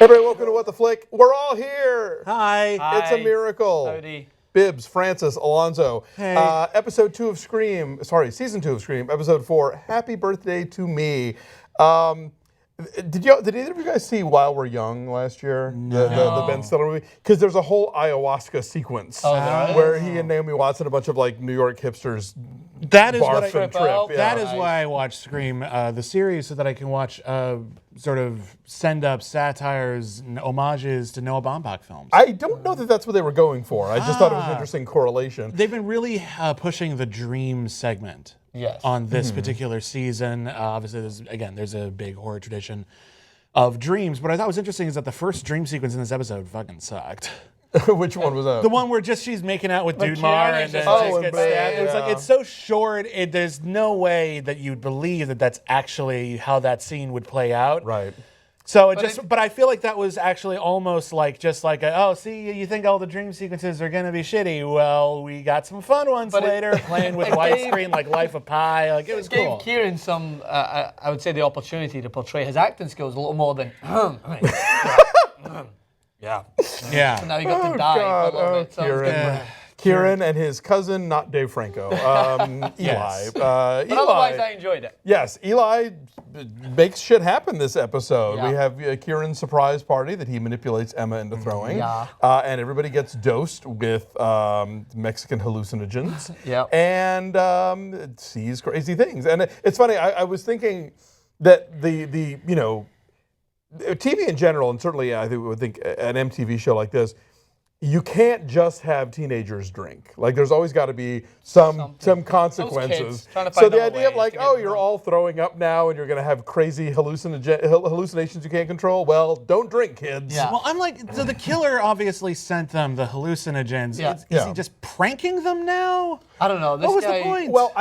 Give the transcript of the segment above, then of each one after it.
everybody, welcome to What the Flick. We're all here. Hi. It's a miracle. Howdy. Bibbs, Francis, Alonso. Hey. Episode 2 of Scream, season 2 of Scream, episode 4, Happy Birthday to Me. Did either of you guys see While We're Young last year? No. The Ben Stiller movie? Because there's a whole ayahuasca sequence where he and Naomi Watts and a bunch of like New York hipsters That is barf what I and trip. Yeah. That is why I watch Scream, the series, so that I can watch sort of send up satires and homages to Noah Baumbach films. I don't know that that's what they were going for. I just thought it was an interesting correlation. They've been really pushing the dream segment on this particular season. Obviously, there's a big horror tradition of dreams. What I thought was interesting is that the first dream sequence in this episode fucking sucked. Which one was that? The one where just she's making out with Dudemar Kieran and then just she gets stabbed. It was like, it's so short, there's no way that you'd believe that that's actually how that scene would play out. Right. So but I feel like that was actually almost like you think all the dream sequences are gonna be shitty. Well, we got some fun ones later, playing with widescreen like Life of Pi. Like it was cool. Gave Kieran some, I would say, the opportunity to portray his acting skills a little more than. Yeah. Yeah. Now he got to die for a little bit. Kieran. Kieran and his cousin, not Dave Franco, Eli. Yes. But otherwise, I enjoyed it. Yes, Eli makes shit happen this episode. Yeah. We have Kieran's surprise party that he manipulates Emma into throwing. Yeah. And everybody gets dosed with Mexican hallucinogens. Yeah. And sees crazy things. And it's funny, I was thinking that the TV in general, and certainly I would think an MTV show like this, you can't just have teenagers drink. Like there's always got to be some consequences. Trying to So find the other idea of ways like, to get oh, you're drunk. all throwing up now and you're going to have crazy hallucinations you can't control. Well, don't drink, kids. Yeah. Well, I'm like, so the killer obviously sent them the hallucinogens. Yeah. Is he just pranking them now? I don't know. This What was guy, the point? Well,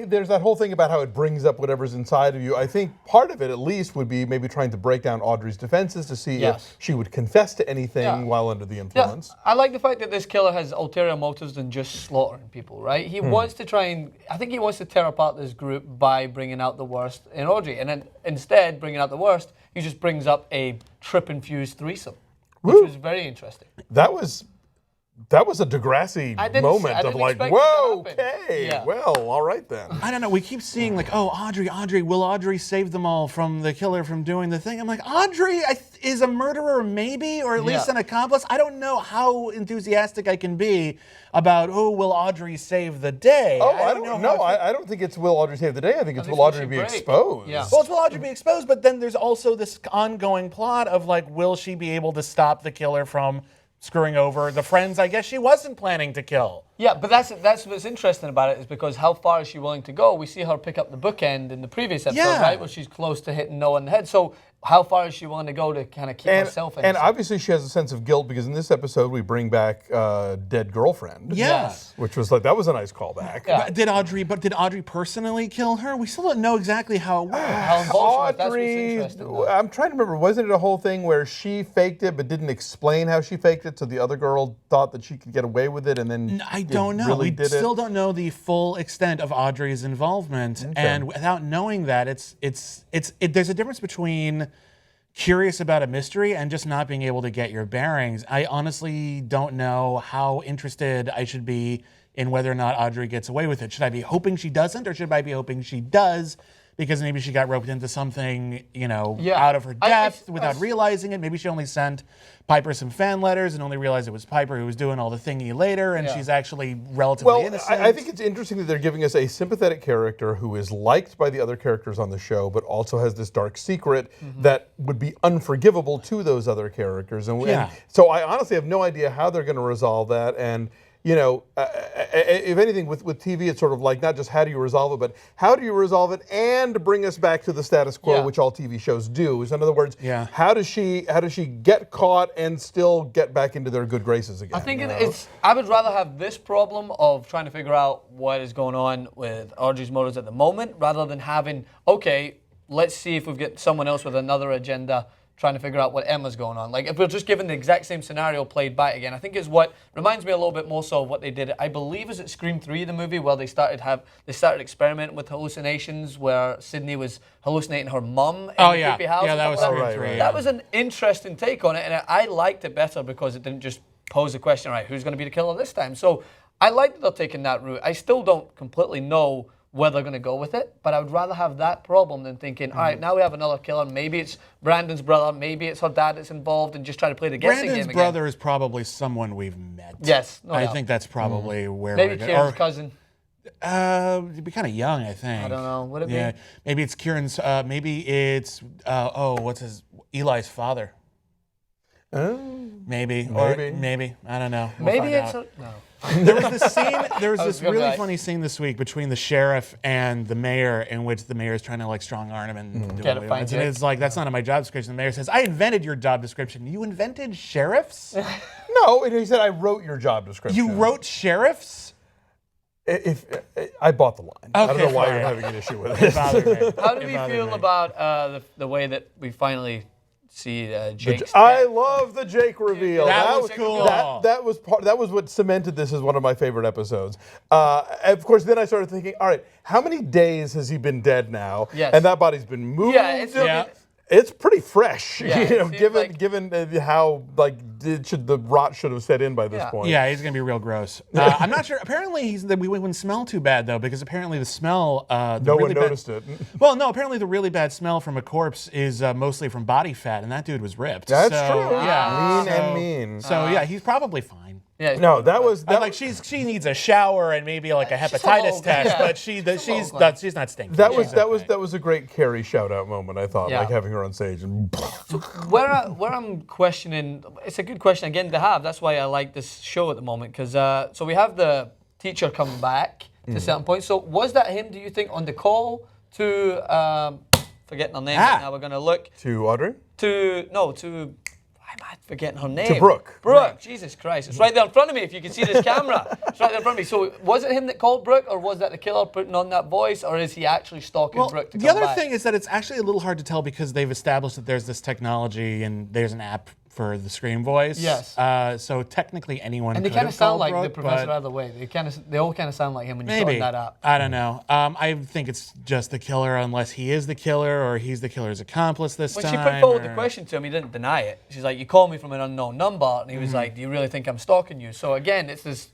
there's that whole thing about how it brings up whatever's inside of you. I think part of it, at least, would be maybe trying to break down Audrey's defenses to see if she would confess to anything while under the influence. Yeah, I like the fact that this killer has ulterior motives than just slaughtering people, right? He wants to I think he wants to tear apart this group by bringing out the worst in Audrey. And then instead, bringing out the worst, he just brings up a trip-infused threesome, which was very interesting. That was a Degrassi moment of like, expect whoa, it to happen. okay, Yeah. well, all right then. I don't know. We keep seeing like, oh, Audrey, will Audrey save them all from the killer from doing the thing? I'm like, Audrey is a murderer, maybe, or at least an accomplice. I don't know how enthusiastic I can be about, will Audrey save the day? Oh, I don't know. I don't think it's will Audrey save the day. I think it's will Audrey be exposed. Yeah. Well, it's will Audrey be exposed, but then there's also this ongoing plot of like, will she be able to stop the killer from screwing over the friends I guess she wasn't planning to kill? Yeah, but that's what's interesting about it is because how far is she willing to go? We see her pick up the bookend in the previous episode, right, where she's close to hitting Noah in the head. So how far is she willing to go to kind of keep herself innocent? And obviously she has a sense of guilt because in this episode we bring back dead girlfriend. Yes. Which was like, that was a nice callback. Yeah. Did Audrey personally kill her? We still don't know exactly how it worked. How involved she was, that's what's Audrey, interesting, though. I'm trying to remember, wasn't it a whole thing where she faked it but didn't explain how she faked it, so the other girl thought that she could get away with it and then I don't know. really We did still don't know the full extent of Audrey's involvement, and without knowing that, there's a difference between curious about a mystery and just not being able to get your bearings. I honestly don't know how interested I should be in whether or not Audrey gets away with it. Should I be hoping she doesn't, or should I be hoping she does? Because maybe she got roped into something, out of her depth without realizing it. Maybe she only sent Piper some fan letters and only realized it was Piper who was doing all the thingy later, and she's actually relatively innocent. I think it's interesting that they're giving us a sympathetic character who is liked by the other characters on the show, but also has this dark secret that would be unforgivable to those other characters. And so I honestly have no idea how they're going to resolve that. And if anything, with TV, it's sort of like not just how do you resolve it, but how do you resolve it and bring us back to the status quo, which all TV shows do. So in other words, how does she get caught and still get back into their good graces again? I think I would rather have this problem of trying to figure out what is going on with Audrey's motives at the moment, rather than having, okay, let's see if we've got someone else with another agenda trying to figure out what Emma's going on. Like, if we're just given the exact same scenario played back again, I think is what reminds me a little bit more so of what they did. I believe is it Scream 3, the movie, where they started experimenting with hallucinations, where Sydney was hallucinating her mum in the creepy house. Yeah, that was Scream 3. That was an interesting take on it, and I liked it better because it didn't just pose the question, right, who's going to be the killer this time? So I like that they're taking that route. I still don't completely know where they're going to go with it, but I would rather have that problem than thinking, all right, now we have another killer. Maybe it's Brandon's brother. Maybe it's her dad that's involved, and just trying to play the guessing game again. Brandon's brother is probably someone we've met. Yes. I think that's probably where maybe we're going. Kieran's cousin. He'd be kind of young, I think. I don't know. Would it be? Maybe it's Kieran's, maybe it's, Eli's father. Maybe. I don't know. Maybe it's no. There was this scene. There was this really funny scene this week between the sheriff and the mayor, in which the mayor is trying to like strong arm him and do it. And it's like, that's not in my job description. The mayor says, "I invented your job description. You invented sheriffs?" No, and he said, "I wrote your job description." You wrote sheriffs? If I bought the line, I don't know why fine. you're having an issue with it. How do we feel about the way that we finally see Jake's I love the Jake reveal. That was cool. That was what cemented this as one of my favorite episodes. Of course, then I started thinking, all right, how many days has he been dead now? Yes. And that body's been moved. It's pretty fresh, given how the rot should have set in by this point. Yeah, he's gonna be real gross. I'm not sure. Apparently, we wouldn't smell too bad though, because apparently the smell. No one noticed it. Well, no. Apparently, the really bad smell from a corpse is mostly from body fat, and that dude was ripped. That's true. Yeah, lean and mean. So yeah, he's probably fine. Yeah, no, that was she needs a shower and maybe like a hepatitis test, but she's not stinking. That was a great Carrie shout out moment. I thought, like having her on stage and. So where I'm questioning, it's a good question again to have. That's why I like this show at the moment, because so we have the teacher come back to certain points. So was that him? Do you think on the call to forgetting her name? Now we're gonna look to Audrey. Why am I forgetting her name? To Brooke. Brooke, Jesus Christ. It's right there in front of me if you can see this camera. It's right there in front of me. So was it him that called Brooke, or was that the killer putting on that voice, or is he actually stalking Brooke to come back? The other thing is that it's actually a little hard to tell because they've established that there's this technology and there's an app for the Scream voice. Yes. So technically anyone and they kind of sound like Brooke, the professor either way. They all kind of sound like him when you put that up. I don't know. I think it's just the killer, unless he is the killer or he's the killer's accomplice this time. When she put forward the question to him, he didn't deny it. She's like, "You called me from an unknown number," and he was like, "Do you really think I'm stalking you?" So again, it's this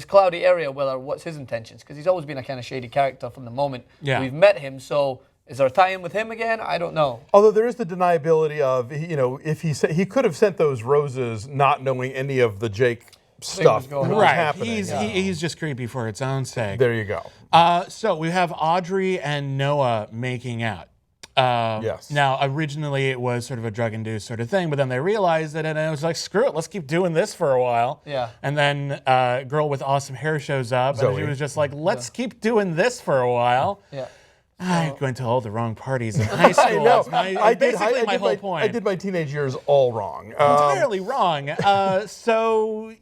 cloudy area whether what's his intentions, because he's always been a kind of shady character from the moment we've met him. So. Is there a tie-in with him again? I don't know. Although there is the deniability of, if he could have sent those roses not knowing any of the Jake stuff was happening. He's just creepy for its own sake. There you go. So we have Audrey and Noah making out. Yes. Now, originally it was sort of a drug-induced sort of thing, but then they realized it, and it was like, screw it, let's keep doing this for a while. Yeah. And then a girl with awesome hair shows up, and she was just like, let's keep doing this for a while. Yeah. I went to all the wrong parties in high school. That's my whole point. I did my teenage years all wrong. Entirely wrong. So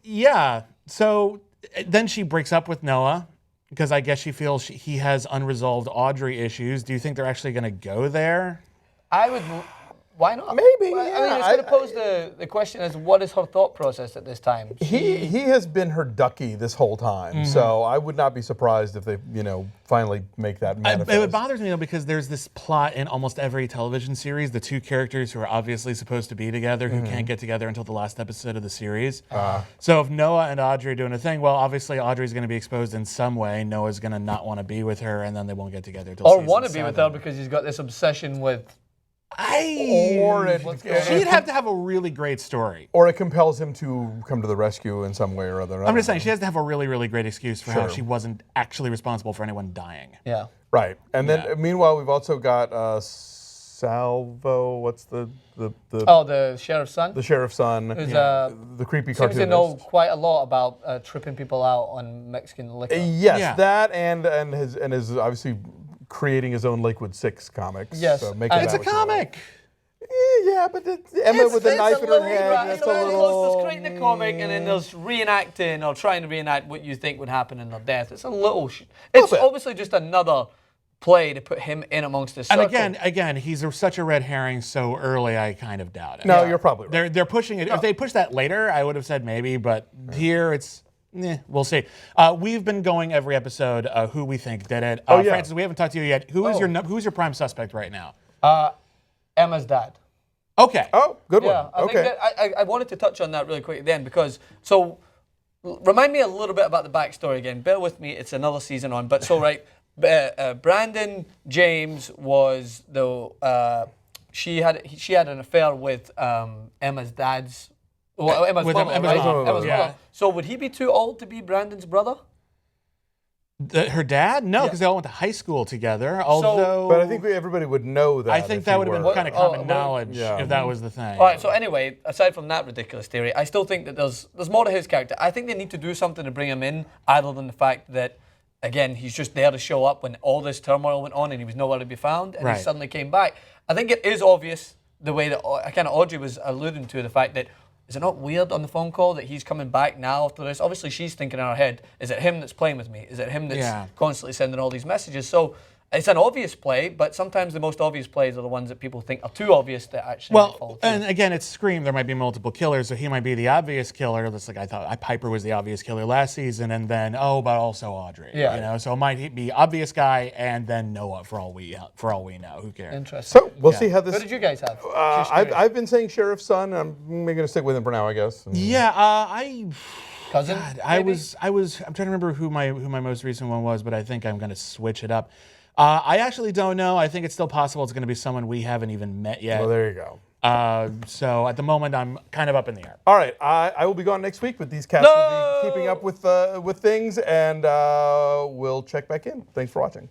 then she breaks up with Noah because I guess she feels he has unresolved Audrey issues. Do you think they're actually going to go there? I would. Why not? Maybe. I mean, it's going to pose the question as what is her thought process at this time? He has been her ducky this whole time, so I would not be surprised if they, finally make that manifest. It bothers me though because there's this plot in almost every television series: the two characters who are obviously supposed to be together who can't get together until the last episode of the series. So if Noah and Audrey are doing a thing, well, obviously Audrey's going to be exposed in some way. Noah's going to not want to be with her, and then they won't get together until or want to be with her because he's got this obsession with. She'd have to have a really great story. Or it compels him to come to the rescue in some way or other. I'm just saying, she has to have a really, really great excuse for how she wasn't actually responsible for anyone dying. Yeah. Right. And then, meanwhile, we've also got Salvo, what's the sheriff's son? The sheriff's son. Who's, the creepy cartoonist. Seems to know quite a lot about tripping people out on Mexican liquor. Yes, that and his obviously creating his own Lakewood Six comics. Yes. So it's a comic. Yeah, but Emma with the knife in her head. That's a little. There's creating a comic, and then there's reenacting or trying to reenact what you think would happen in their death. It's a little. It's obviously just another play to put him in amongst the circle. And again, he's such a red herring so early. I kind of doubt it. No, you're probably right. They're pushing it. If they push that later, I would have said maybe. But here it's. We'll see. We've been going every episode who we think did it. Francis, we haven't talked to you yet. Who's your prime suspect right now? Emma's dad. Okay. Oh, good one. Yeah, I okay. think that I wanted to touch on that really quick then because remind me a little bit about the backstory again. Bear with me, it's another season on. But so right, Brandon James was she had an affair with Emma's dad's. Well, Emma's mom, right? Emma's mother. So would he be too old to be Brandon's brother? Her dad? No, because they all went to high school together. Although, but I think everybody would know that. I think that would have been kind of common knowledge if that was the thing. All right. So anyway, aside from that ridiculous theory, I still think that there's more to his character. I think they need to do something to bring him in, other than the fact that, again, he's just there to show up when all this turmoil went on and he was nowhere to be found, and he suddenly came back. I think it is obvious the way that kind of Audrey was alluding to the fact that. Is it not weird on the phone call that he's coming back now after this? Obviously, she's thinking in her head, is it him that's playing with me? Is it him that's constantly sending all these messages? So it's an obvious play, but sometimes the most obvious plays are the ones that people think are too obvious that actually fall through. And again, it's Scream. There might be multiple killers, so he might be the obvious killer. That's like I thought Piper was the obvious killer last season, and then but also Audrey. Yeah. You know, so it might be obvious guy and then Noah for all we know. Who cares? Interesting. So we'll see how this. What did you guys have? I've been saying Sheriff's son. I'm going to stick with him for now, I guess. Cousin. God, I'm trying to remember who my most recent one was, but I think I'm going to switch it up. I actually don't know. I think it's still possible it's going to be someone we haven't even met yet. Well, there you go. So at the moment, I'm kind of up in the air. All right, I will be gone next week, but these cats will be keeping up with things, and we'll check back in. Thanks for watching.